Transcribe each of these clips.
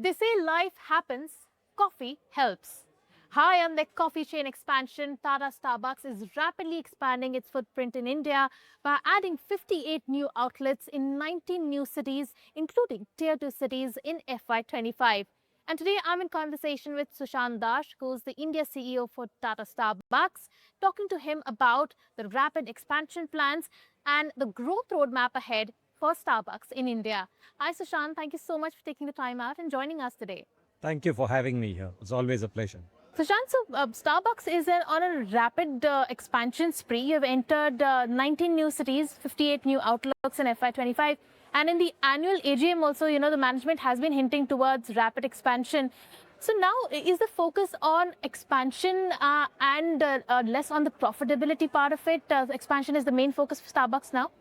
They say life happens, coffee helps. High on their coffee chain expansion, Tata Starbucks is rapidly expanding its footprint in India by adding 58 new outlets in 19 new cities, including Tier 2 cities in FY25. And today I'm in conversation with Sushant Dash, who's the India CEO for Tata Starbucks, talking to him about the rapid expansion plans and the growth roadmap ahead for Starbucks in India. Hi, Sushant. Thank you so much for taking the time out and joining us today. Thank you for having me here. It's always a pleasure. Sushant, Starbucks is on a rapid expansion spree. You have entered 19 new cities, 58 new outlets in FY25. And in the annual AGM also, the management has been hinting towards rapid expansion. So now, is the focus on expansion and less on the profitability part of it? Expansion is the main focus for Starbucks now?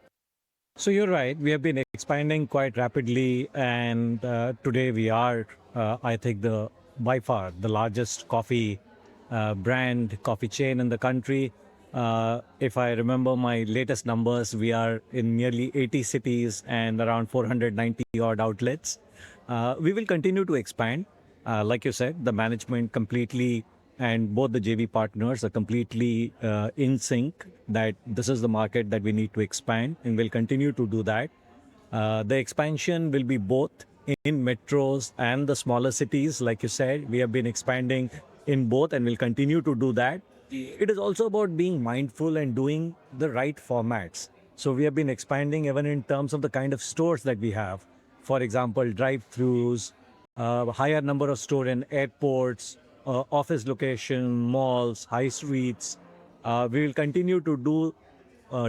So you're right. We have been expanding quite rapidly, and today we are, I think, by far the largest coffee coffee chain in the country. If I remember my latest numbers, we are in nearly 80 cities and around 490 odd outlets. We will continue to expand. Like you said, the management completely and both the JV partners are completely in sync that this is the market that we need to expand, and we'll continue to do that. The expansion will be both in metros and the smaller cities. Like you said, we have been expanding in both and will continue to do that. It is also about being mindful and doing the right formats. So we have been expanding even in terms of the kind of stores that we have. For example, drive-throughs, higher number of store in airports, office location, malls, high streets. We will continue to do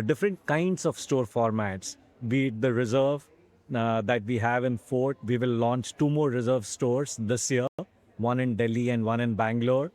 different kinds of store formats, be it the Reserve that we have in Fort. We will launch 2 more Reserve stores this year, one in Delhi and one in Bangalore.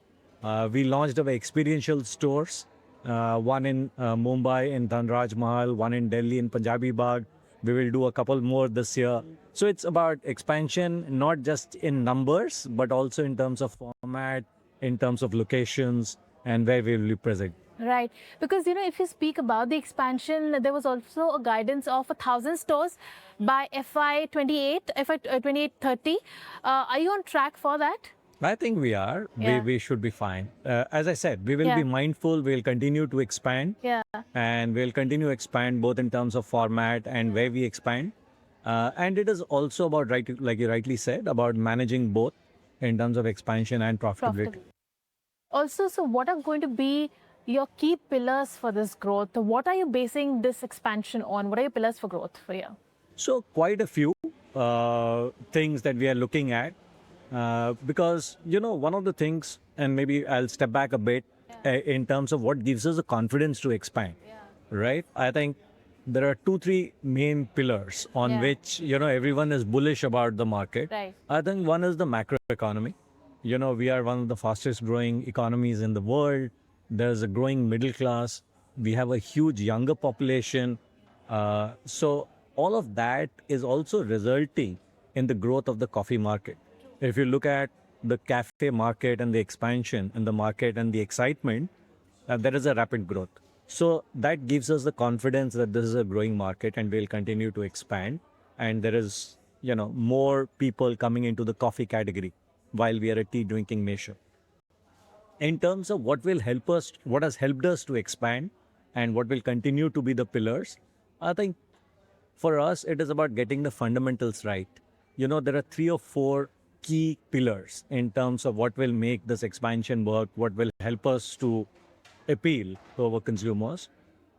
We launched our experiential stores, one in Mumbai in Dhanraj Mahal, one in Delhi in Punjabi Bagh. We will do a couple more this year. So it's about expansion, not just in numbers, but also in terms of format, in terms of locations, and where we will be present. Right. Because, if you speak about the expansion, there was also a guidance of 1,000 stores by FY28, FY28-30. Are you on track for that? I think we are. Yeah. We should be fine. As I said, we will be mindful. We'll continue to expand. Yeah. And we'll continue to expand both in terms of format and where we expand. And it is also about, like you rightly said, about managing both in terms of expansion and profitability. Also, so what are going to be your key pillars for this growth? What are you basing this expansion on? What are your pillars for growth for you? So quite a few things that we are looking at. Because, one of the things, and maybe I'll step back a bit in terms of what gives us the confidence to expand, right? I think there are 2-3 main pillars on which, everyone is bullish about the market. Right. I think one is the macroeconomy. We are one of the fastest growing economies in the world. There's a growing middle class. We have a huge younger population. So all of that is also resulting in the growth of the coffee market. If you look at the cafe market and the expansion in the market and the excitement, there is a rapid growth. So that gives us the confidence that this is a growing market and we'll continue to expand. And there is, more people coming into the coffee category while we are a tea drinking nation. In terms of what has helped us to expand and what will continue to be the pillars, I think for us, it is about getting the fundamentals right. There are 3 or 4 key pillars in terms of what will make this expansion work, what will help us to appeal to our consumers.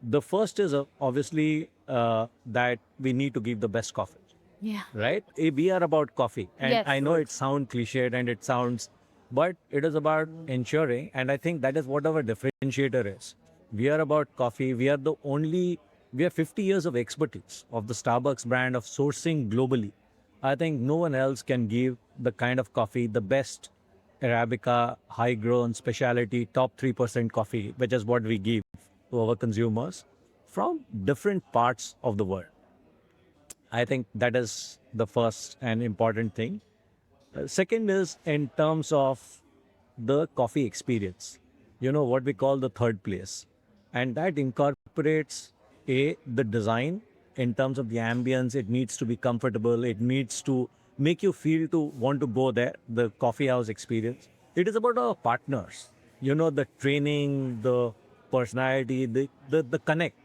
The first is obviously that we need to give the best coffee. Yeah. Right? We are about coffee. And Yes. I know it sounds cliched but it is about ensuring, and I think that is what our differentiator is. We are about coffee. We have 50 years of expertise of the Starbucks brand of sourcing globally. I think no one else can give the kind of coffee, the best Arabica, high-grown, specialty, top 3% coffee, which is what we give to our consumers from different parts of the world. I think that is the first and important thing. Second is in terms of the coffee experience, what we call the third place. And that incorporates the design in terms of the ambience. It needs to be comfortable. It needs to make you feel to want to go there, the coffee house experience. It is about our partners, the training, the personality, the connect.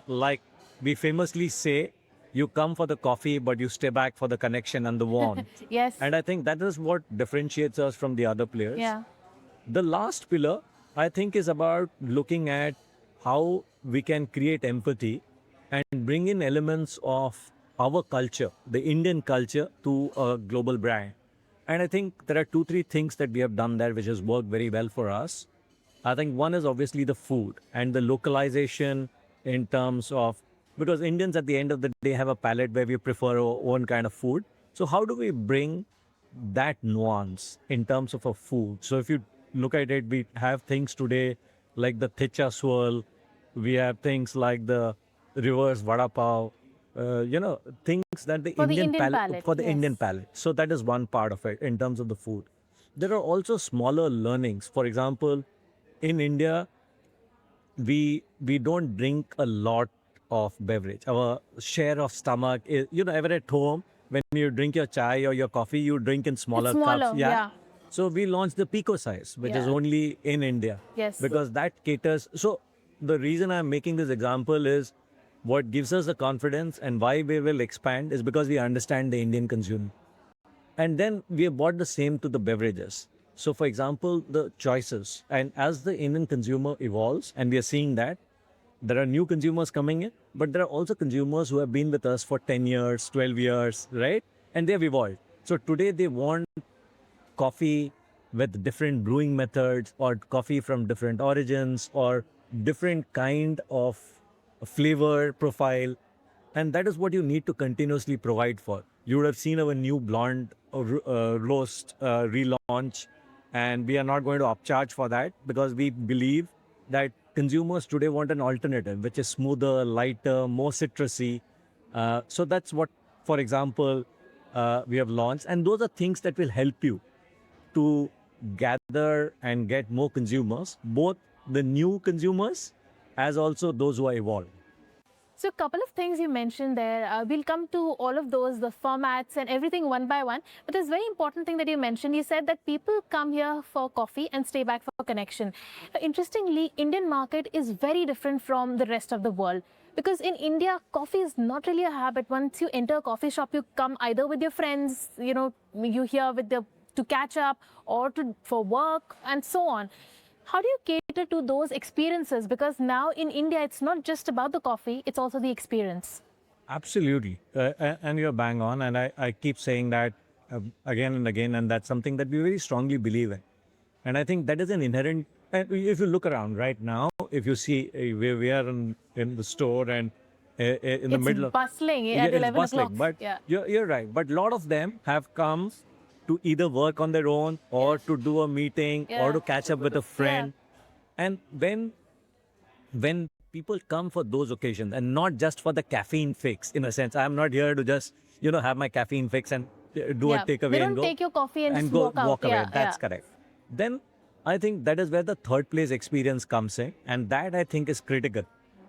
Like we famously say, you come for the coffee, but you stay back for the connection and the warmth. Yes. And I think that is what differentiates us from the other players. Yeah. The last pillar, I think, is about looking at how we can create empathy and bring in elements of our culture, the Indian culture, to a global brand. And I think there are two, three things that we have done there which has worked very well for us. I think one is obviously the food and the localization in terms of, because Indians at the end of the day have a palate where we prefer our own kind of food. So how do we bring that nuance in terms of a food? So if you look at it, we have things today like the thicha swirl, we have things like the reverse vada pav, things that the For the Indian Indian palate, palate, for the Indian yes. palate. So that is one part of it in terms of the food. There are also smaller learnings. For example, in India, we don't drink a lot of beverage. Our share of stomach is, ever at home, when you drink your chai or your coffee, you drink in It's smaller cups. smaller, Yeah. yeah. So we launched the Pico size, which is Yeah. only in India. Yes. Because that caters. So the reason I'm making this example is what gives us the confidence and why we will expand is because we understand the Indian consumer. And then we have bought the same to the beverages. So, for example, the choices. And as the Indian consumer evolves, and we are seeing that, there are new consumers coming in, but there are also consumers who have been with us for 10 years, 12 years, right? And they have evolved. So today they want coffee with different brewing methods or coffee from different origins or different kind of flavor profile, and that is what you need to continuously provide for. You would have seen our new blonde roast relaunch, and we are not going to upcharge for that because we believe that consumers today want an alternative which is smoother, lighter, more citrusy. So that's what, for example, we have launched, and those are things that will help you to gather and get more consumers, both the new consumers as also those who are evolved. So a couple of things you mentioned there. We'll come to all of those, the formats and everything one by one. But there's a very important thing that you mentioned. You said that people come here for coffee and stay back for connection. Interestingly, Indian market is very different from the rest of the world. Because in India, coffee is not really a habit. Once you enter a coffee shop, you come either with your friends, you here with to catch up or for work and so on. How do you cater to those experiences? Because now in India, it's not just about the coffee, it's also the experience. Absolutely. And you're bang on. And I keep saying that again and again. And that's something that we very strongly believe in. And I think that is an inherent. And if you look around right now, if you see we are in the store and in the It's middle of. bustling Yeah, at it's 11 bustling. o'clock. But Yeah. you're right. But a lot of them have come to either work on their own or to do a meeting or Yeah. to catch up with a friend. And when people come for those occasions and not just for the caffeine fix, in a sense, I'm not here to just have my caffeine fix and do a Yeah. takeaway They and don't go take your coffee and just go walk out. walk away. Yeah, That's yeah. correct. Then I think that is where the third place experience comes in, and that I think is critical.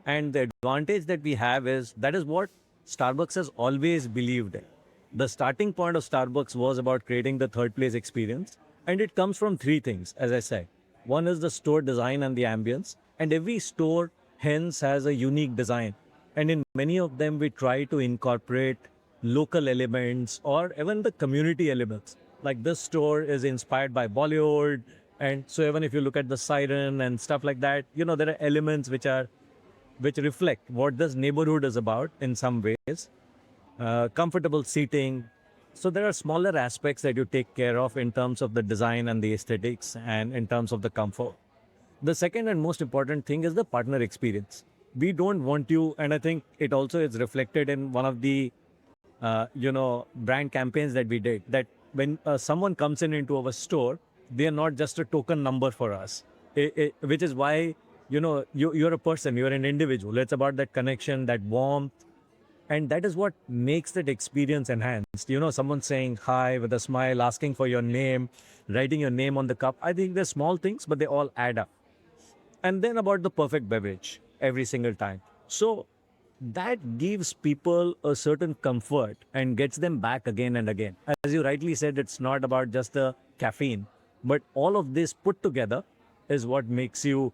And the advantage that we have is that is what Starbucks has always believed in. The starting point of Starbucks was about creating the third place experience, and it comes from three things, as I said. One is the store design and the ambience, and every store hence has a unique design. And in many of them, we try to incorporate local elements or even the community elements. Like this store is inspired by Bollywood, and so even if you look at the siren and stuff like that, there are elements which reflect what this neighborhood is about in some ways. Comfortable seating. So there are smaller aspects that you take care of in terms of the design and the aesthetics and in terms of the comfort. The second and most important thing is the partner experience. We don't want you, and I think it also is reflected in one of the, brand campaigns that we did, that when someone comes into our store, they are not just a token number for us, which is why, you're a person, you're an individual. It's about that connection, that warmth, and that is what makes that experience enhanced. Someone saying hi with a smile, asking for your name, writing your name on the cup. I think they're small things, but they all add up. And then about the perfect beverage every single time. So that gives people a certain comfort and gets them back again and again. As you rightly said, it's not about just the caffeine, but all of this put together is what makes you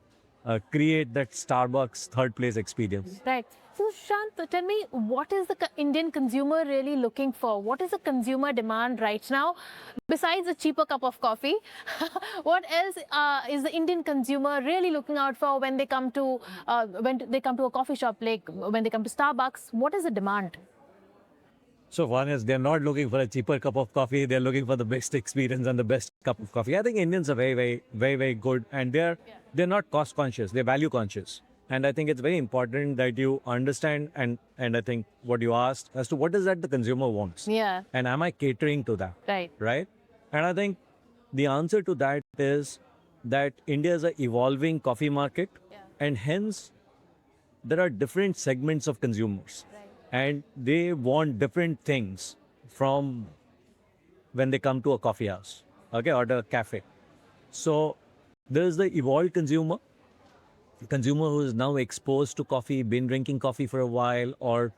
create that Starbucks third place experience. Right. So, Shant, tell me, what is the Indian consumer really looking for? What is the consumer demand right now? Besides a cheaper cup of coffee, what else is the Indian consumer really looking out for when they come to a coffee shop, like when they come to Starbucks? What is the demand? So one is they're not looking for a cheaper cup of coffee. They're looking for the best experience and the best cup of coffee. I think Indians are very good, and they're not cost conscious. They're value conscious, and I think it's very important that you understand and I think what you asked as to what is that the consumer wants, Yeah. and am I catering to that, Right. right? And I think the answer to that is that India is an evolving coffee market, Yeah. and hence there are different segments of consumers, Right. and they want different things from when they come to a coffee house, okay, or the cafe. So there is the evolved consumer, the consumer who is now exposed to coffee, been drinking coffee for a while, or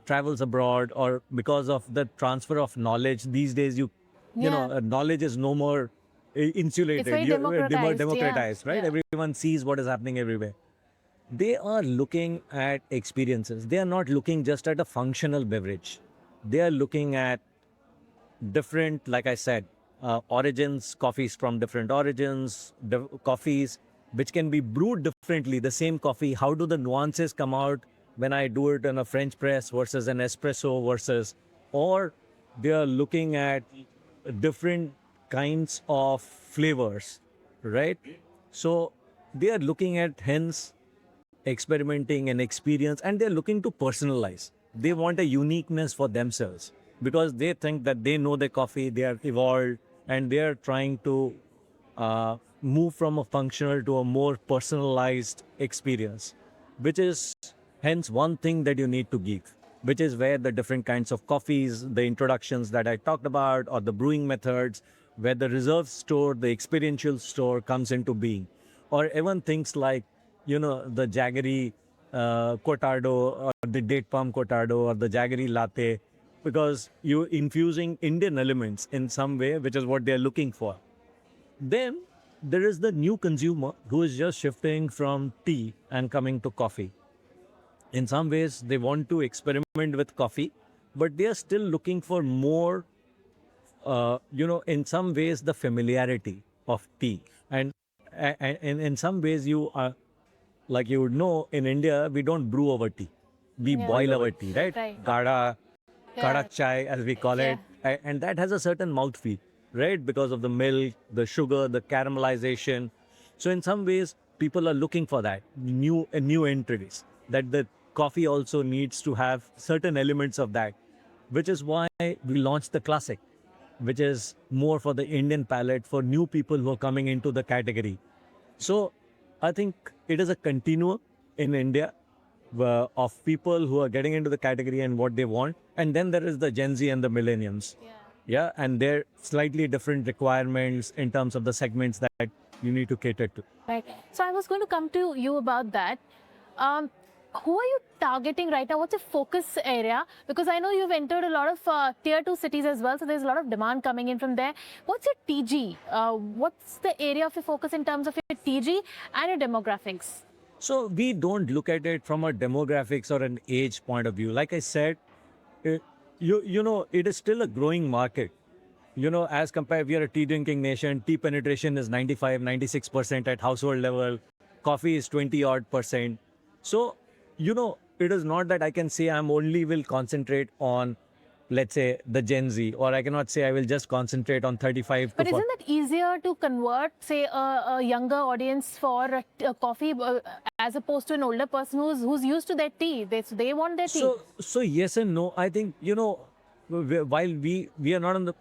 travels abroad, or because of the transfer of knowledge. These days, you know, Yeah. knowledge is no more insulated. It's very democratized, yeah. Democratized, right? Yeah. Everyone sees what is happening everywhere. They are looking at experiences. They are not looking just at a functional beverage. They are looking at different, like I said, origins, coffees from different origins, coffees which can be brewed differently. The same coffee, how do the nuances come out when I do it in a French press versus an espresso versus, or they are looking at different kinds of flavors, right? So they are looking at hence experimenting and experience, and they're looking to personalize. They want a uniqueness for themselves because they think that they know their coffee, they are evolved, and they are trying to move from a functional to a more personalized experience, which is hence one thing that you need to give, which is where the different kinds of coffees, the introductions that I talked about, or the brewing methods, where the reserve store, the experiential store comes into being, or even things like, you know, the jaggery cortado or the date palm cortado or the jaggery latte, because you're infusing Indian elements in some way, which is what they're looking for. Then there is the new consumer who is just shifting from tea and coming to coffee. In some ways, they want to experiment with coffee, but they are still looking for more, you know, in some ways, the familiarity of tea. And in some ways, you are, like you would know, in India, we don't brew our tea. We Yeah. boil our tea, right? Right. Kada, Yeah. Kadak chai, as we call it. And that has a certain mouthfeel, right? Because of the milk, the sugar, the caramelization. So in some ways, people are looking for that, new entries, that the coffee also needs to have certain elements of that, which is why we launched the Classic, which is more for the Indian palate, for new people who are coming into the category. So I think it is a continuum in India of people who are getting into the category and what they want. And then there is the Gen Z and the millennials. Yeah. Yeah, and they're slightly different requirements in terms of the segments that you need to cater to. Right. So I was going to come to you about that. Who are you targeting right now? What's your focus area? Because I know you've entered a lot of tier 2 cities as well, so there's a lot of demand coming in from there. What's your TG? What's the area of your focus in terms of your TG and your demographics? So we don't look at it from a demographics or an age point of view. Like I said, it, you know, it is still a growing market. You know, as compared, we are a tea drinking nation. Tea penetration is 95, 96% at household level. Coffee is 20 odd percent. So, you know, it is not that I can say I'm only will concentrate on, let's say, the Gen Z, or I cannot say I will just concentrate on 35 But to 40. isn't that easier to convert, say, a younger audience for a coffee as opposed to an older person who's used to their tea? They want their tea. So yes and no. I think, you know, while we are not on the,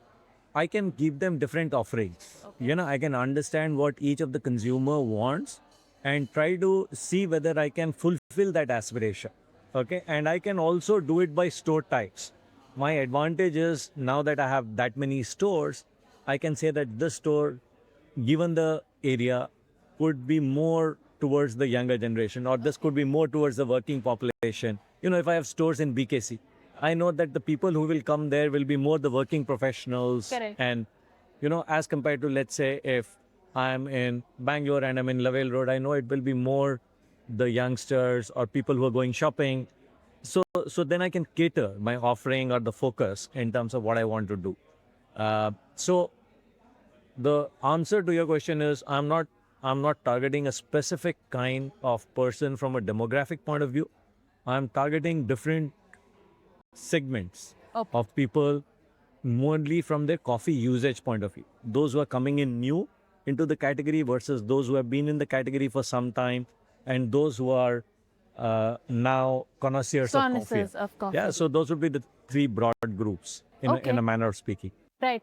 I can give them different offerings. Okay. You know, I can understand what each of the consumer wants and try to see whether I can fulfill that aspiration. Okay, and I can also do it by store types. My advantage is now that I have that many stores, I can say that this store, given the area, could be more towards the younger generation, or this could be more towards the working population. if I have stores in BKC, I know that the people who will come there will be more the working professionals. Correct. And, as compared to, let's say, if I'm in Bangalore and I'm in Lavelle Road, I know it will be more the youngsters or people who are going shopping. So then I can cater my offering or the focus in terms of what I want to do. So the answer to your question is I'm not targeting a specific kind of person from a demographic point of view. I'm targeting different segments Okay. of people mainly from their coffee usage point of view. Those who are coming in new into the category versus those who have been in the category for some time, and those who are now connoisseurs of coffee. Connoisseurs of coffee. Yeah, so those would be the three broad groups in Okay. a manner of speaking. Right.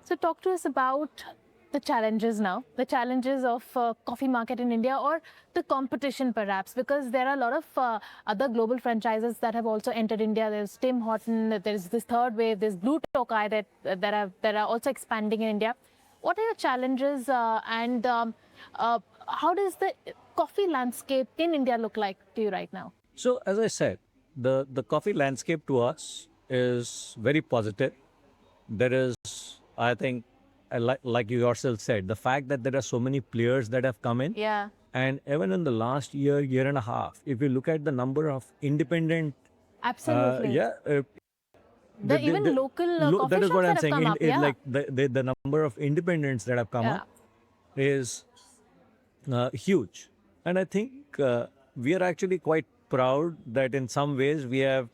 So talk to us about the challenges now, the challenges of coffee market in India, or the competition perhaps, because there are a lot of other global franchises that have also entered India. There's Tim Horton, there's this third wave, there's Blue Tokai that are also expanding in India. What are your challenges and how does the coffee landscape in India look like to you right now? So as I said, the coffee landscape to us is very positive. There is, I think, like you yourself said, the fact that there are so many players that have come in. Yeah. And even in the last year and a half, if you look at the number of independent, Absolutely. The even local coffee that is shops what that I'm have saying. come up, yeah. Like the number of independents that have come Yeah. up is huge. And I think we are actually quite proud that in some ways we have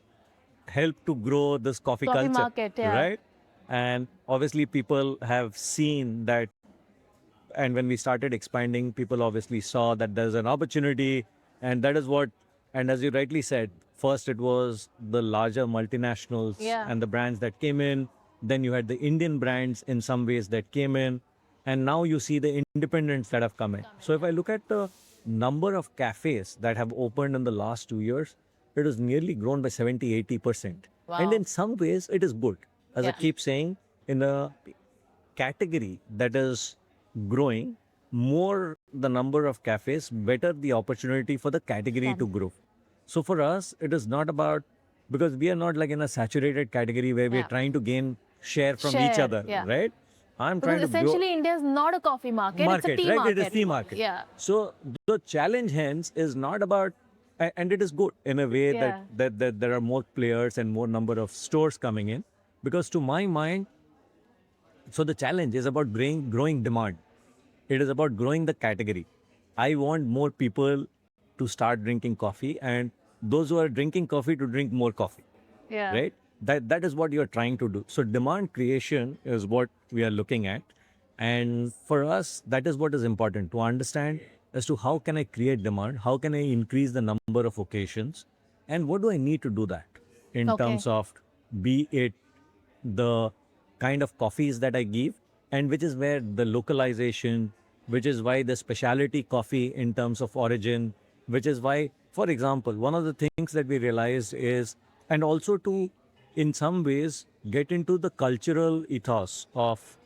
helped to grow this coffee Coffee culture. market, yeah. Right? And obviously people have seen that, and when we started expanding, people obviously saw that there's an opportunity, and that is what, and as you rightly said, first it was the larger multinationals Yeah. and the brands that came in, then you had the Indian brands in some ways that came in, and now you see the independents that have come in. So if I look at the number of cafes that have opened in the last 2 years, it has nearly grown by 70-80%. Wow. And in some ways it is good. As I Yeah. keep saying, in a category that is growing, more the number of cafes, better the opportunity for the category to grow. So for us, it is not about, because we are not like in a saturated category where we Yeah. are trying to gain share from each Share, other, yeah. right? I'm trying Because to grow essentially India is not a coffee market, it's a tea right? market. It is tea market. Yeah. So the challenge hence is not about, and it is good in a way Yeah. that there are more players and more number of stores coming in, because to my mind, so the challenge is about growing demand. It is about growing the category. I want more people to start drinking coffee, and those who are drinking coffee to drink more coffee. Yeah. Right? That is what you're trying to do. So demand creation is what we are looking at. And for us, that is what is important to understand as to how can I create demand, how can I increase the number of occasions, and what do I need to do that in Okay. terms of, be it the kind of coffees that I give, and which is where the localization, which is why the specialty coffee in terms of origin, which is why, for example, one of the things that we realized is, and also to, in some ways, get into the cultural ethos of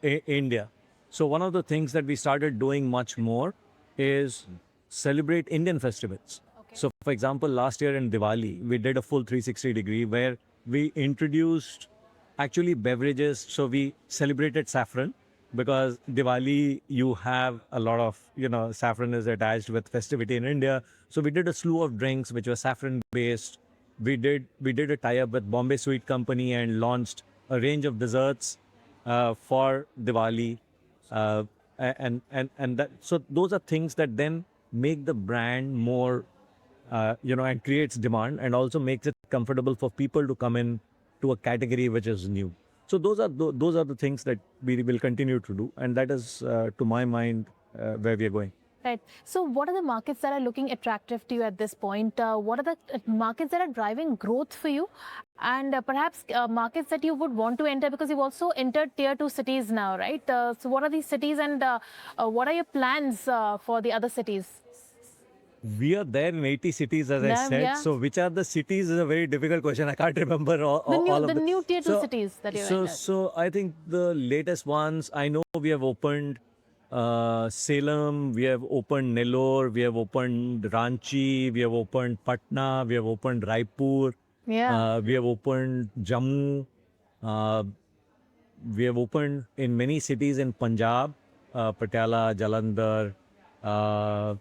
India. So one of the things that we started doing much more is celebrate Indian festivals. So for example, last year in Diwali, we did a full 360-degree where we introduced actually beverages. So we celebrated saffron, because Diwali, you have a lot of, saffron is attached with festivity in India. So we did a slew of drinks which were saffron based. We did a tie-up with Bombay Sweet Company and launched a range of desserts for Diwali. And that, so those are things that then make the brand more, and creates demand, and also makes it comfortable for people to come in to a category which is new. So those are the things that we will continue to do, and that is, to my mind, where we are going. Right. So what are the markets that are looking attractive to you at this point? What are the markets that are driving growth for you? And perhaps markets that you would want to enter, because you've also entered tier 2 cities now, right? So what are these cities, and what are your plans for the other cities? We are there in 80 cities, as I Yeah, said. yeah. So which are the cities is a very difficult question. I can't remember all of The them. new tier 2 So- cities that you've so, entered. so I think the latest ones, I know we have opened Salem, we have opened Nellore, we have opened Ranchi, we have opened Patna, we have opened Raipur, Yeah. we have opened Jammu, uh, we have opened in many cities in Punjab, Patiala, Jalandhar, uh,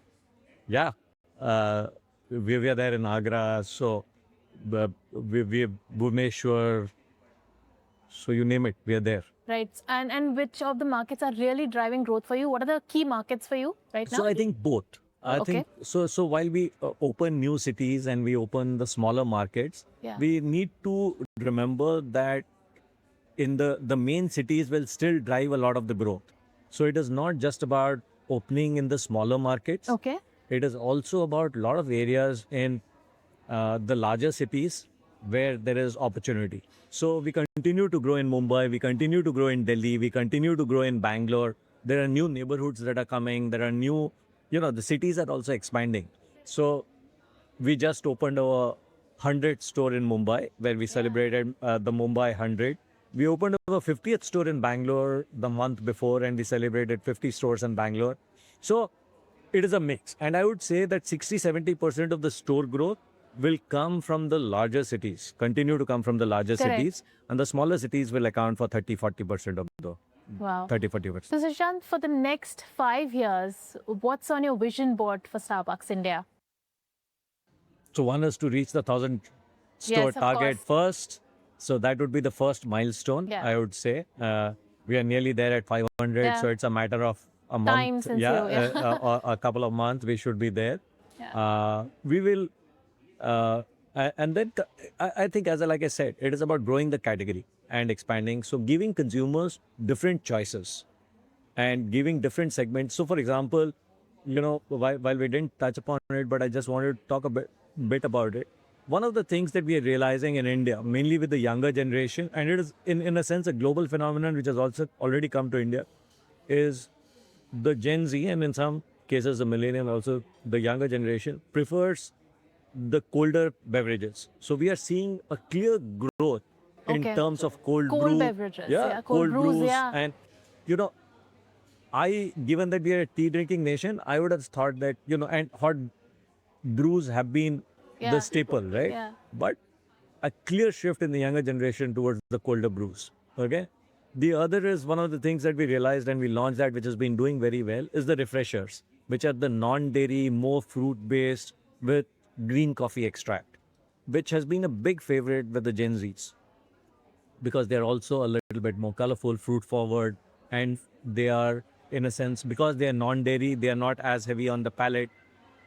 yeah, we are there in Agra, so we have Bhubaneswar, so you name it, we are there. Right. And which of the markets are really driving growth for you? What are the key markets for you right now? So I think both. I Okay. think so. So while we open new cities and we open the smaller markets, Yeah. we need to remember that in the main cities will still drive a lot of the growth. So it is not just about opening in the smaller markets. Okay. It is also about a lot of areas in the larger cities where there is opportunity. So we continue to grow in Mumbai, we continue to grow in Delhi, we continue to grow in Bangalore. There are new neighborhoods that are coming. There are new, the cities are also expanding. So we just opened our 100th store in Mumbai where we celebrated the Mumbai 100. We opened our 50th store in Bangalore the month before and we celebrated 50 stores in Bangalore. So it is a mix. And I would say that 60-70% of the store growth will come from the larger cities, continue to come from the larger Correct. cities, and the smaller cities will account for 30-40% of the Wow. 30-40%. So, Sushant, for the next 5 years, what's on your vision board for Starbucks India? So one is to reach the 1,000 store Yes, of target course. first. So that would be the first milestone, Yeah. I would say. We are nearly there at 500, Yeah. so it's a matter of a Time month. since you- or a couple of months, we should be there. Yeah. We will, and then I think, like I said, it is about growing the category and expanding. So giving consumers different choices and giving different segments. So, for example, while we didn't touch upon it, but I just wanted to talk a bit about it. One of the things that we are realizing in India, mainly with the younger generation, and it is in a sense a global phenomenon which has also already come to India, is the Gen Z, and in some cases the millennial also, the younger generation prefers the colder beverages. So we are seeing a clear growth in Okay. terms of cold Cold brew, beverages, yeah, cold brews, brews, yeah. and you know, given that we are a tea drinking nation, I would have thought that, and hot brews have been Yeah. the staple, right? Yeah. But a clear shift in the younger generation towards the colder brews. Okay. The other is one of the things that we realized and we launched that, which has been doing very well, is the refreshers, which are the non-dairy, more fruit-based with green coffee extract, which has been a big favorite with the Gen Zs because they're also a little bit more colorful, fruit forward, and they are, in a sense, because they are non-dairy, they are not as heavy on the palate.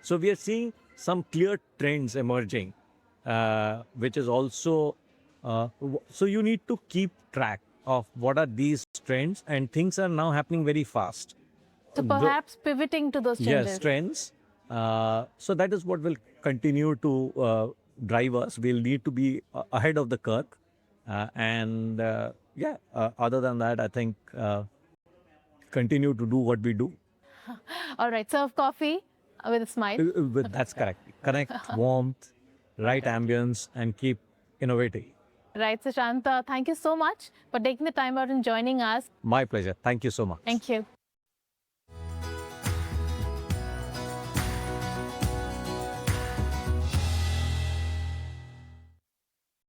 So we are seeing some clear trends emerging, which is also, so you need to keep track of what are these trends, and things are now happening very fast. So perhaps pivoting to those changes. Yes, trends. So that is what will continue to drive us. We'll need to be ahead of the curve. Other than that, I think continue to do what we do. All right, serve coffee with a smile. That's correct. Connect, warmth, right ambience, and keep innovating. Right, Sushant, thank you so much for taking the time out and joining us. My pleasure. Thank you so much. Thank you.